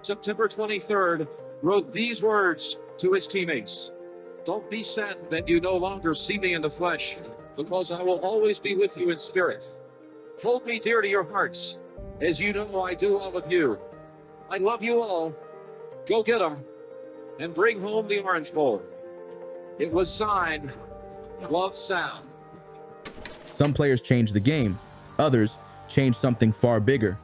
September 23rd, wrote these words to his teammates. Don't be sad that you no longer see me in the flesh, because I will always be with you in spirit. Hold me dear to your hearts, as you know I do all of you. I love you all. Go get them, and bring home the Orange Bowl. It was signed, Love Sal. Some players changed the game, others changed something far bigger.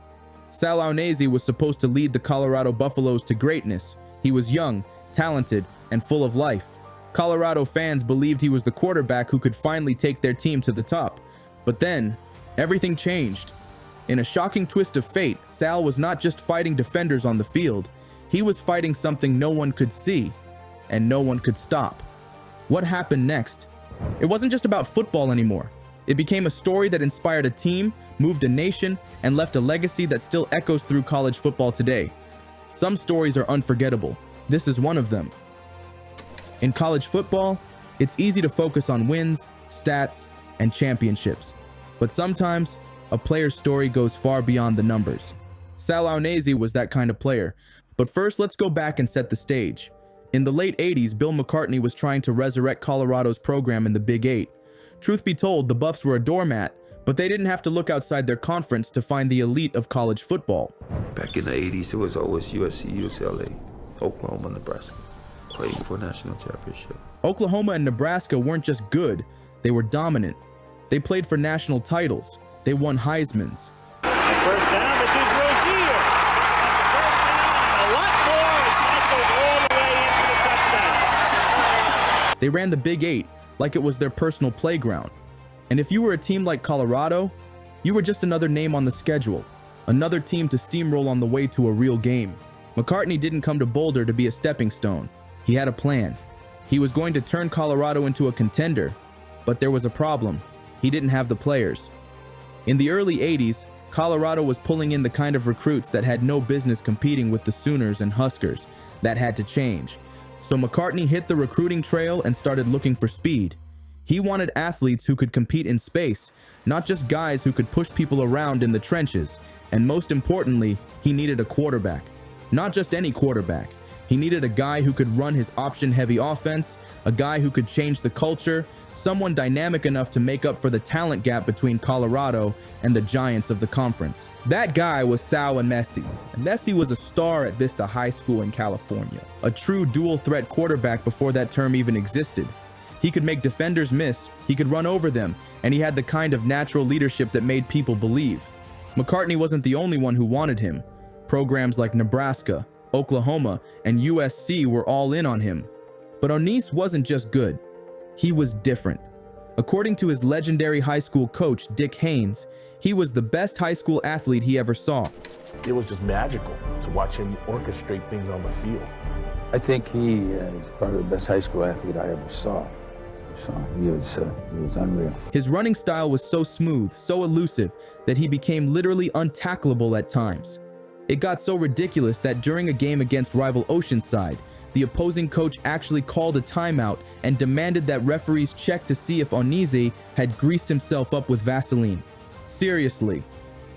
Sal Aunese was supposed to lead the Colorado Buffaloes to greatness. He was young, talented, and full of life. Colorado fans believed he was the quarterback who could finally take their team to the top. But then, everything changed. In a shocking twist of fate, Sal was not just fighting defenders on the field, he was fighting something no one could see, and no one could stop. What happened next? It wasn't just about football anymore. It became a story that inspired a team, moved a nation, and left a legacy that still echoes through college football today. Some stories are unforgettable. This is one of them. In college football, it's easy to focus on wins, stats, and championships. But sometimes, a player's story goes far beyond the numbers. Sal Aunese was that kind of player. But first, let's go back and set the stage. In the late 80s, Bill McCartney was trying to resurrect Colorado's program in the Big Eight. Truth be told, the Buffs were a doormat, but they didn't have to look outside their conference to find the elite of college football. Back in the 80s, it was always USC, UCLA, Oklahoma, Nebraska, playing for a national championship. Oklahoma and Nebraska weren't just good, they were dominant. They played for national titles. They won Heismans. First down, this is Rozier. A lot more as that goes all the way into the touchdown. They ran the Big Eight like it was their personal playground. And if you were a team like Colorado, you were just another name on the schedule, another team to steamroll on the way to a real game. McCartney didn't come to Boulder to be a stepping stone. He had a plan. He was going to turn Colorado into a contender, but there was a problem. He didn't have the players. In the early 80s, Colorado was pulling in the kind of recruits that had no business competing with the Sooners and Huskers. That had to change. So McCartney hit the recruiting trail and started looking for speed. He wanted athletes who could compete in space, not just guys who could push people around in the trenches. And most importantly, he needed a quarterback. Not just any quarterback. He needed a guy who could run his option-heavy offense, a guy who could change the culture, someone dynamic enough to make up for the talent gap between Colorado and the giants of the conference. That guy was Sal Aunese. Aunese was a star at Vista High School in California, a true dual-threat quarterback before that term even existed. He could make defenders miss, he could run over them, and he had the kind of natural leadership that made people believe. McCartney wasn't the only one who wanted him. Programs like Nebraska, Oklahoma, and USC were all in on him. But Aunese wasn't just good. He was different. According to his legendary high school coach, Dick Haynes, he was the best high school athlete he ever saw. It was just magical to watch him orchestrate things on the field. I think he is probably the best high school athlete I ever saw. He was unreal. His running style was so smooth, so elusive, that he became literally untackleable at times. It got so ridiculous that during a game against rival Oceanside, the opposing coach actually called a timeout and demanded that referees check to see if Aunese had greased himself up with Vaseline. Seriously,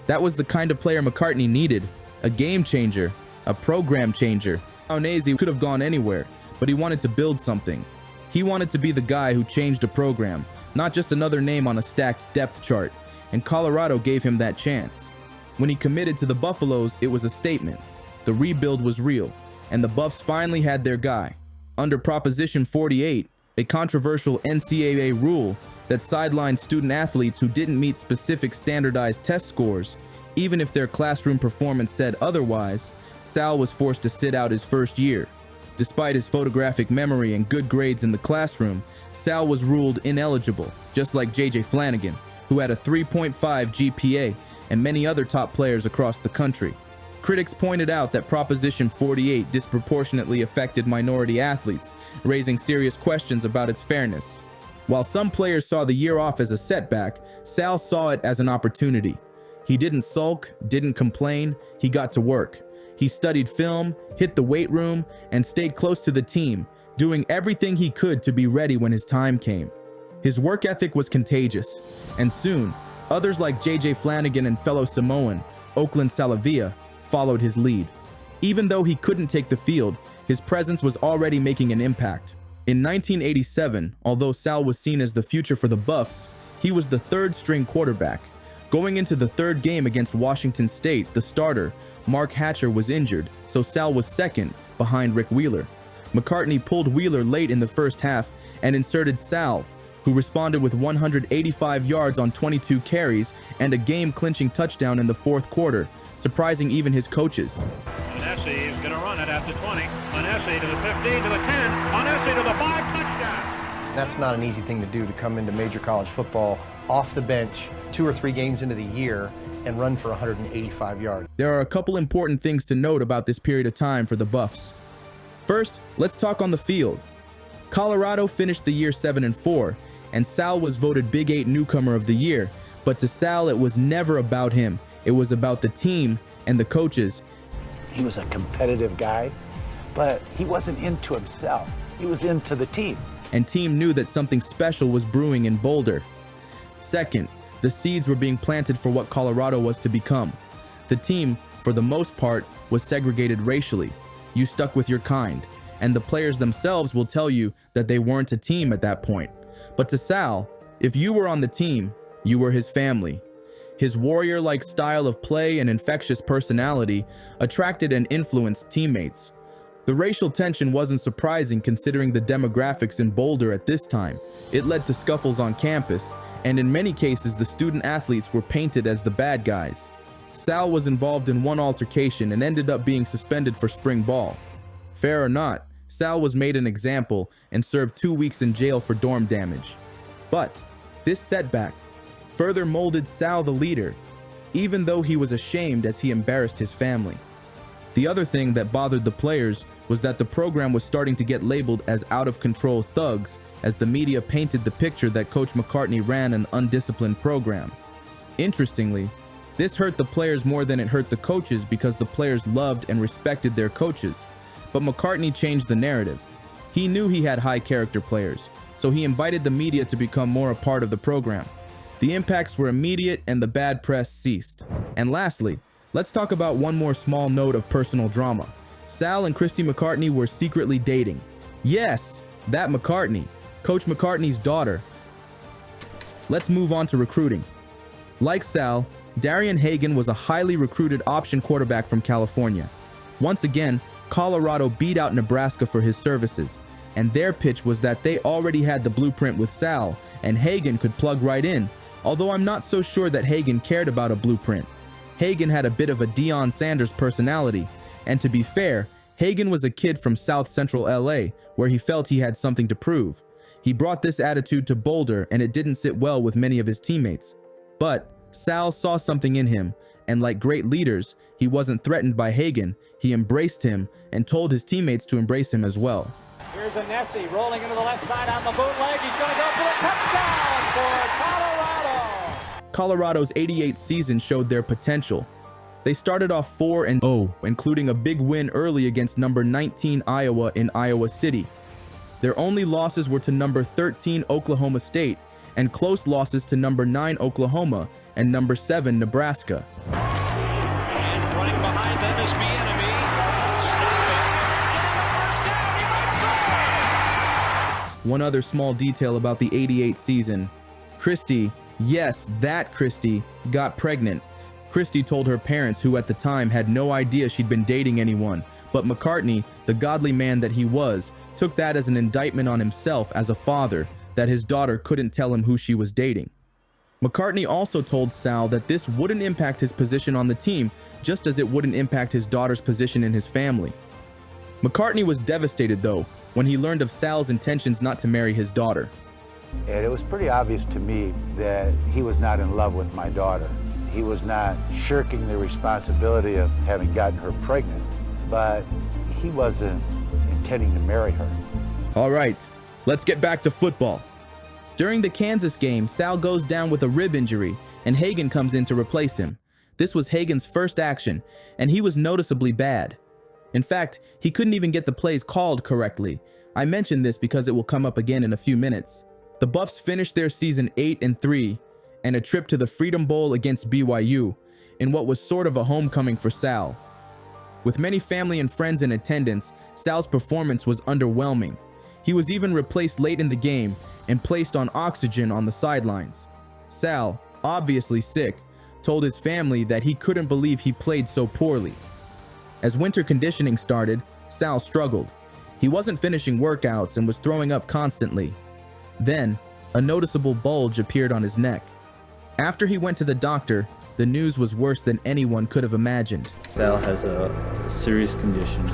that was the kind of player McCartney needed, a game changer, a program changer. Aunese could have gone anywhere, but he wanted to build something. He wanted to be the guy who changed a program, not just another name on a stacked depth chart, and Colorado gave him that chance. When he committed to the Buffaloes, it was a statement. The rebuild was real, and the Buffs finally had their guy. Under Proposition 48, a controversial NCAA rule that sidelined student athletes who didn't meet specific standardized test scores, even if their classroom performance said otherwise, Sal was forced to sit out his first year. Despite his photographic memory and good grades in the classroom, Sal was ruled ineligible, just like J.J. Flanagan, who had a 3.5 GPA, and many other top players across the country. Critics pointed out that Proposition 48 disproportionately affected minority athletes, raising serious questions about its fairness. While some players saw the year off as a setback, Sal saw it as an opportunity. He didn't sulk, didn't complain, he got to work. He studied film, hit the weight room, and stayed close to the team, doing everything he could to be ready when his time came. His work ethic was contagious, and soon, others like J.J. Flanagan and fellow Samoan, Oakland Salavia, followed his lead. Even though he couldn't take the field, his presence was already making an impact. In 1987, although Sal was seen as the future for the Buffs, he was the third-string quarterback. Going into the third game against Washington State, the starter, Mark Hatcher, was injured, so Sal was second, behind Rick Wheeler. McCartney pulled Wheeler late in the first half and inserted Sal, who responded with 185 yards on 22 carries and a game-clinching touchdown in the fourth quarter, surprising even his coaches. Aunese is going to run it at the 20. Aunese to the 15, to the 10. Aunese to the 5, touchdown. That's not an easy thing to do, to come into major college football off the bench 2 or 3 games into the year and run for 185 yards. There are a couple important things to note about this period of time for the Buffs. First, let's talk on the field. Colorado finished the year 7-4, and Sal was voted Big 8 Newcomer of the Year, but to Sal it was never about him. It was about the team and the coaches. He was a competitive guy, but he wasn't into himself. He was into the team. And team knew that something special was brewing in Boulder. Second, the seeds were being planted for what Colorado was to become. The team, for the most part, was segregated racially. You stuck with your kind, and the players themselves will tell you that they weren't a team at that point. But to Sal, if you were on the team, you were his family. His warrior-like style of play and infectious personality attracted and influenced teammates. The racial tension wasn't surprising considering the demographics in Boulder at this time. It led to scuffles on campus, and in many cases the student athletes were painted as the bad guys. Sal was involved in one altercation and ended up being suspended for spring ball. Fair or not, Sal was made an example and served 2 weeks in jail for dorm damage. But this setback further molded Sal the leader, even though he was ashamed as he embarrassed his family. The other thing that bothered the players was that the program was starting to get labeled as out-of-control thugs as the media painted the picture that Coach McCartney ran an undisciplined program. Interestingly, this hurt the players more than it hurt the coaches because the players loved and respected their coaches. But McCartney changed the narrative. He knew he had high-character players, so he invited the media to become more a part of the program. The impacts were immediate and the bad press ceased. And lastly, let's talk about one more small note of personal drama. Sal and Christy McCartney were secretly dating. Yes, that McCartney, Coach McCartney's daughter. Let's move on to recruiting. Like Sal, Darian Hagan was a highly recruited option quarterback from California. Once again, Colorado beat out Nebraska for his services, and their pitch was that they already had the blueprint with Sal, and Hagan could plug right in, although I'm not so sure that Hagan cared about a blueprint. Hagan had a bit of a Deion Sanders personality, and to be fair, Hagan was a kid from South Central LA, where he felt he had something to prove. He brought this attitude to Boulder, and it didn't sit well with many of his teammates. But Sal saw something in him, and like great leaders, he wasn't threatened by Hagan. He embraced him and told his teammates to embrace him as well. Here's Aunese rolling into the left side on the bootleg. He's going to go for a touchdown for Colorado. Colorado's '88 season showed their potential. They started off 4-0, including a big win early against number 19 Iowa in Iowa City. Their only losses were to number 13 Oklahoma State and close losses to number 9 Oklahoma and number 7 Nebraska. And running behind them is Bieniemy. One other small detail about the '88 season. Christy, yes, that Christy, got pregnant. Christy told her parents, who at the time had no idea she'd been dating anyone, but McCartney, the godly man that he was, took that as an indictment on himself as a father, that his daughter couldn't tell him who she was dating. McCartney also told Sal that this wouldn't impact his position on the team, just as it wouldn't impact his daughter's position in his family. McCartney was devastated, though, when he learned of Sal's intentions not to marry his daughter. And it was pretty obvious to me that he was not in love with my daughter. He was not shirking the responsibility of having gotten her pregnant, but he wasn't intending to marry her. All right, let's get back to football. During the Kansas game, Sal goes down with a rib injury, and Hagan comes in to replace him. This was Hagan's first action, and he was noticeably bad. In fact, he couldn't even get the plays called correctly. I mention this because it will come up again in a few minutes. The Buffs finished their season 8-3, and a trip to the Freedom Bowl against BYU, in what was sort of a homecoming for Sal. With many family and friends in attendance, Sal's performance was underwhelming. He was even replaced late in the game and placed on oxygen on the sidelines. Sal, obviously sick, told his family that he couldn't believe he played so poorly. As winter conditioning started, Sal struggled. He wasn't finishing workouts and was throwing up constantly. Then, a noticeable bulge appeared on his neck. After he went to the doctor, the news was worse than anyone could have imagined. Sal has a serious condition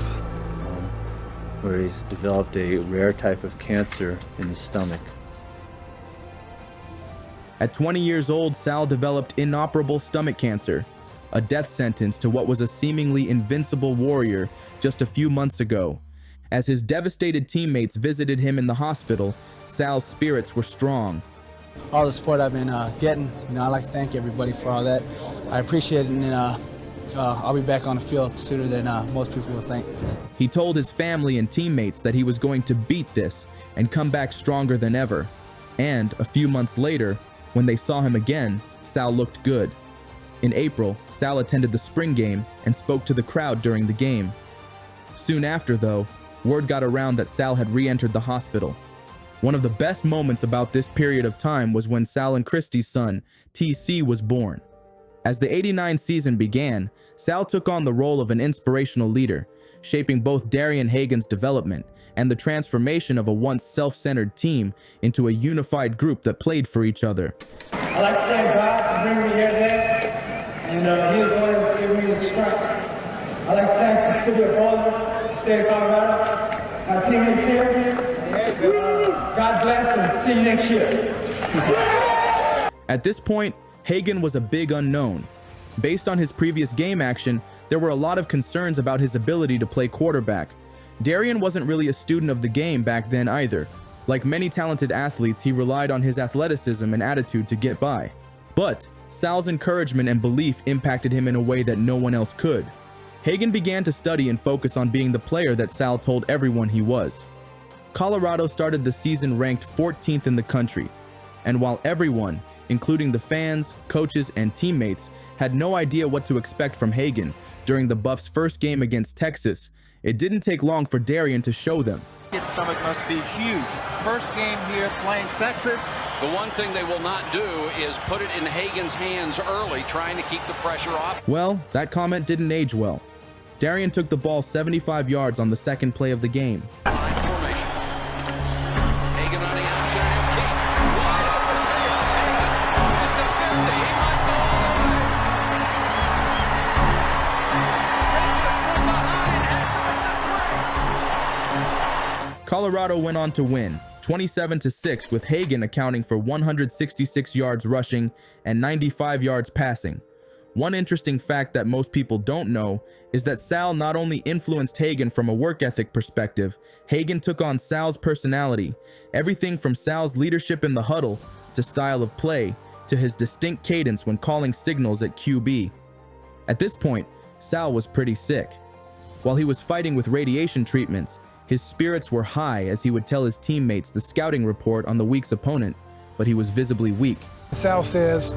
where he's developed a rare type of cancer in his stomach. At 20 years old, Sal developed inoperable stomach cancer, a death sentence to what was a seemingly invincible warrior just a few months ago. As his devastated teammates visited him in the hospital, Sal's spirits were strong. All the support I've been getting, I'd like to thank everybody for all that. I appreciate it, and I'll be back on the field sooner than most people will think. He told his family and teammates that he was going to beat this and come back stronger than ever. And a few months later, when they saw him again, Sal looked good. In April, Sal attended the spring game and spoke to the crowd during the game. Soon after, though, word got around that Sal had re-entered the hospital. One of the best moments about this period of time was when Sal and Christy's son, TC, was born. As the '89 season began, Sal took on the role of an inspirational leader, shaping both Darian Hagan's development and the transformation of a once self-centered team into a unified group that played for each other. I'd like to thank God for bringing me here today, and He was the one that's giving me the strength. I'd like to thank the city of Boulder, the state of Colorado, my teammates here. God bless and see you next year. At this point, Hagan was a big unknown. Based on his previous game action, there were a lot of concerns about his ability to play quarterback. Darian wasn't really a student of the game back then either. Like many talented athletes, he relied on his athleticism and attitude to get by. But Sal's encouragement and belief impacted him in a way that no one else could. Hagan began to study and focus on being the player that Sal told everyone he was. Colorado started the season ranked 14th in the country, and while everyone, including the fans, coaches, and teammates, had no idea what to expect from Hagan during the Buffs' first game against Texas, it didn't take long for Darian to show them. His stomach must be huge. First game here playing Texas. The one thing they will not do is put it in Hagan's hands early, trying to keep the pressure off. Well, that comment didn't age well. Darian took the ball 75 yards on the second play of the game. Hagan on the outside. Wide open field. Hagan at the 50. He might go all the way. Richard from behind has him at the 3. Colorado went on to win, 27-6, with Hagan accounting for 166 yards rushing and 95 yards passing. One interesting fact that most people don't know is that Sal not only influenced Hagan from a work ethic perspective, Hagan took on Sal's personality, everything from Sal's leadership in the huddle, to style of play, to his distinct cadence when calling signals at QB. At this point, Sal was pretty sick. While he was fighting with radiation treatments, his spirits were high as he would tell his teammates the scouting report on the week's opponent, but he was visibly weak. Sal says,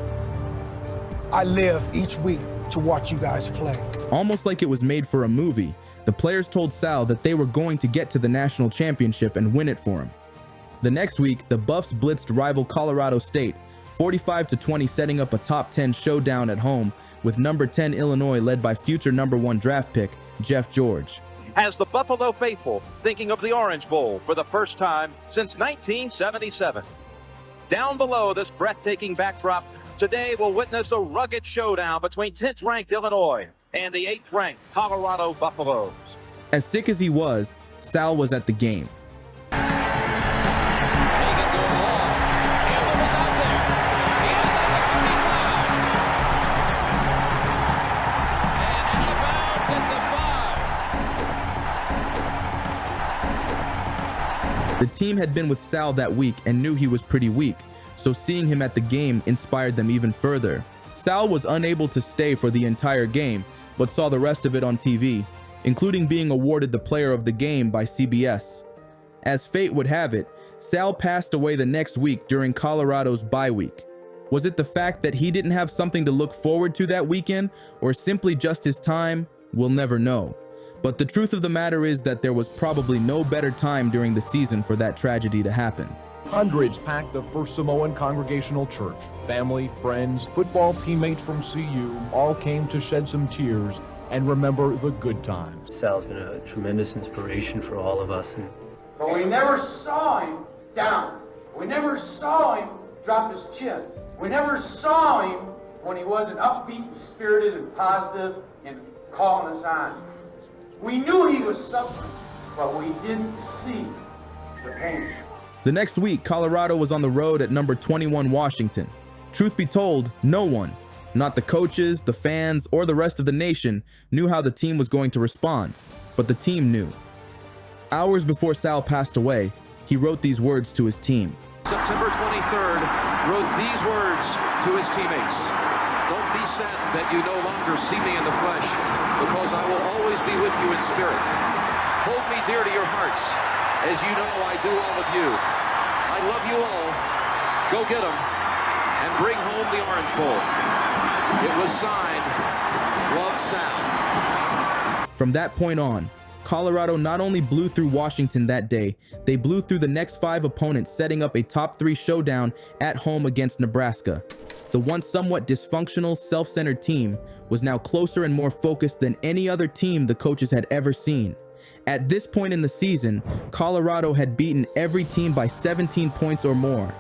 I live each week to watch you guys play. Almost like it was made for a movie, the players told Sal that they were going to get to the national championship and win it for him. The next week, the Buffs blitzed rival Colorado State, 45-20, setting up a top 10 showdown at home with number 10 Illinois led by future number 1 draft pick, Jeff George. Has the Buffalo faithful thinking of the Orange Bowl for the first time since 1977. Down below this breathtaking backdrop, today we'll witness a rugged showdown between 10th-ranked Illinois and the 8th-ranked Colorado Buffaloes. As sick as he was, Sal was at the game. Hagan going long. Campbell was out there. He is at the 35. And out of bounds at the 5. The team had been with Sal that week and knew he was pretty weak, so seeing him at the game inspired them even further. Sal was unable to stay for the entire game, but saw the rest of it on TV, including being awarded the player of the game by CBS. As fate would have it, Sal passed away the next week during Colorado's bye week. Was it the fact that he didn't have something to look forward to that weekend, or simply just his time? We'll never know. But the truth of the matter is that there was probably no better time during the season for that tragedy to happen. Hundreds packed the First Samoan Congregational Church. Family, friends, football teammates from CU all came to shed some tears and remember the good times. Sal's been a tremendous inspiration for all of us. But we never saw him down. We never saw him drop his chin. We never saw him when he wasn't upbeat and spirited and positive and calling us on. We knew he was suffering, but we didn't see the pain. The next week, Colorado was on the road at number 21 Washington. Truth be told, no one, not the coaches, the fans, or the rest of the nation, knew how the team was going to respond, but the team knew. Hours before Sal passed away, he wrote these words to his team. September 23rd, wrote these words to his teammates. Don't be saddened that you no longer see me in the flesh, because I will always be with you in spirit. Hold me dear to your hearts, as you know I do all of you. I love you all. Go get them and bring home the Orange Bowl. It was signed, Love Sal. From that point on, Colorado not only blew through Washington that day, they blew through the next 5 opponents, setting up a top 3 showdown at home against Nebraska. The once somewhat dysfunctional, self-centered team was now closer and more focused than any other team the coaches had ever seen. At this point in the season, Colorado had beaten every team by 17 points or more.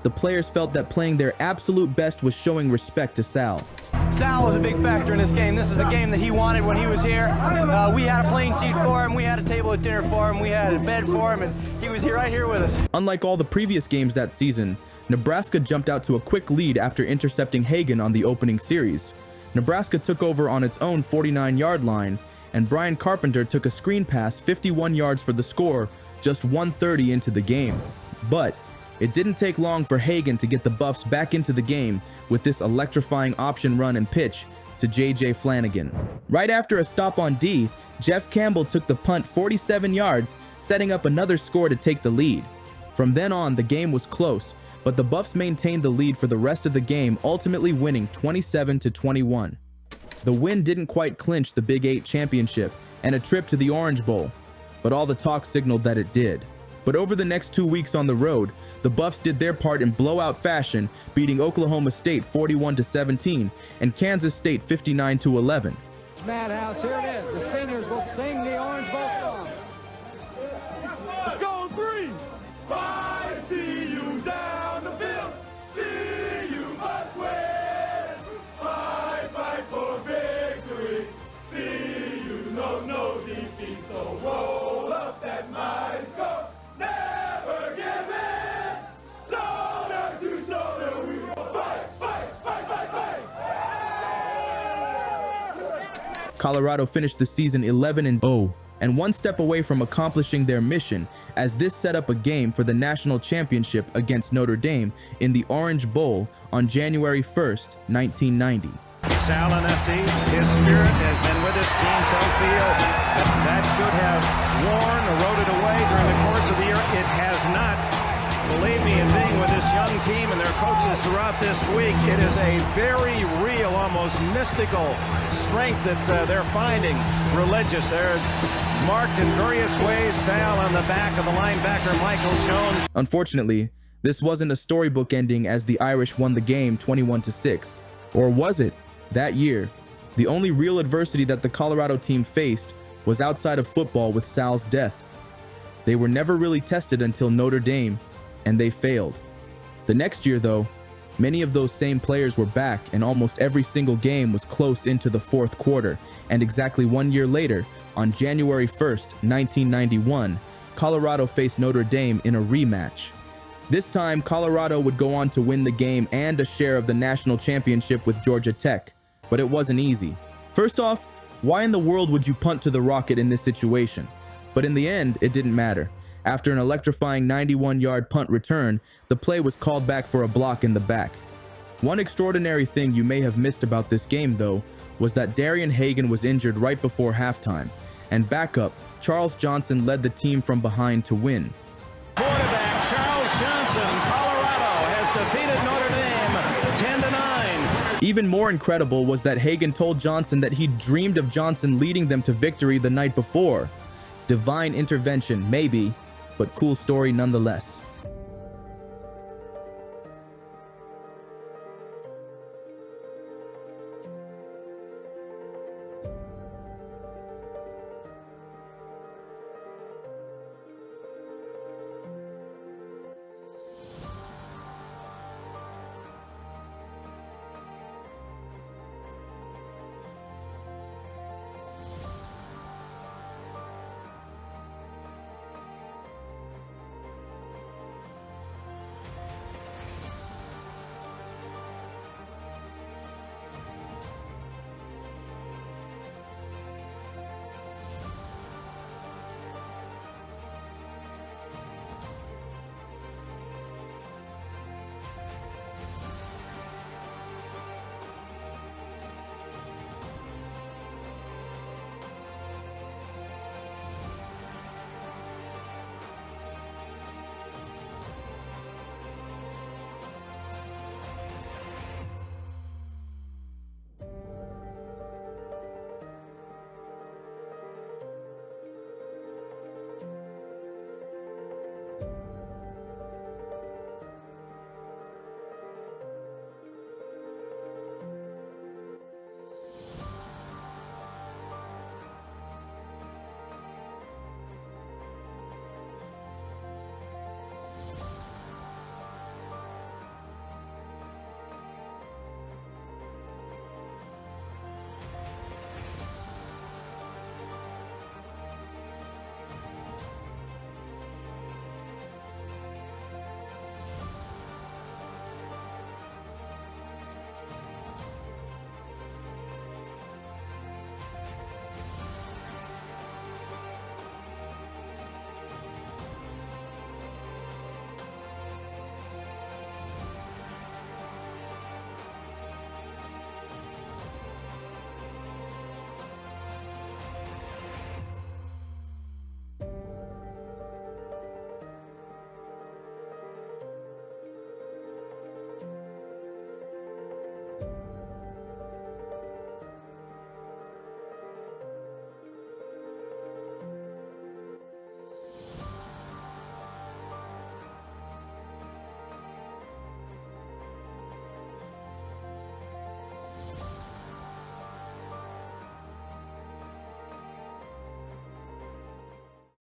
The players felt that playing their absolute best was showing respect to Sal. Sal was a big factor in this game. This is the game that he wanted when he was here. We had a plane seat for him, we had a table at dinner for him, we had a bed for him, and he was here right here with us. Unlike all the previous games that season, Nebraska jumped out to a quick lead after intercepting Hagan on the opening series. Nebraska took over on its own 49-yard line, and Brian Carpenter took a screen pass 51 yards for the score, just 1:30 into the game. But it didn't take long for Hagan to get the Buffs back into the game with this electrifying option run and pitch to J.J. Flanagan. Right after a stop on D, Jeff Campbell took the punt 47 yards, setting up another score to take the lead. From then on, the game was close, but the Buffs maintained the lead for the rest of the game, ultimately winning 27-21. The win didn't quite clinch the Big 8 championship and a trip to the Orange Bowl, but all the talk signaled that it did. But over the next 2 weeks on the road, the Buffs did their part in blowout fashion, beating Oklahoma State 41-17 and Kansas State 59-11. Madhouse, here it is. The seniors will sing the Orange Bowl song. Let's go, 3, 5, see you down the field. See you must win. Fight for victory. See you no defeat. So roll up that mighty score. Never give in. Shoulder to shoulder, we will fight. Colorado finished the season 11-0 and one step away from accomplishing their mission, as this set up a game for the national championship against Notre Dame in the Orange Bowl on January 1st, 1990. Sal Aunese, his spirit has been with his team so field. That should have worn, eroded away during the course of the year. It has not. Believe me, in being with this young team and their coaches throughout this week, it is a very real, almost mystical strength that they're finding. Religious. They're marked in various ways. Sal on the back of the linebacker, Michael Jones. Unfortunately, this wasn't a storybook ending, as the Irish won the game 21-6. Or was it? That year, the only real adversity that the Colorado team faced was outside of football with Sal's death. They were never really tested until Notre Dame, and they failed. The next year, though, many of those same players were back, and almost every single game was close into the fourth quarter. And exactly 1 year later, on January 1st, 1991, Colorado faced Notre Dame in a rematch. This time, Colorado would go on to win the game and a share of the national championship with Georgia Tech, but it wasn't easy. First off, why in the world would you punt to the Rocket in this situation? But in the end, it didn't matter. After an electrifying 91-yard punt return, the play was called back for a block in the back. One extraordinary thing you may have missed about this game, though, was that Darian Hagan was injured right before halftime, and backup Charles Johnson led the team from behind to win. Quarterback Charles Johnson, Colorado has defeated Notre Dame 10-9. Even more incredible was that Hagen told Johnson that he dreamed of Johnson leading them to victory the night before. Divine intervention, maybe, but cool story nonetheless.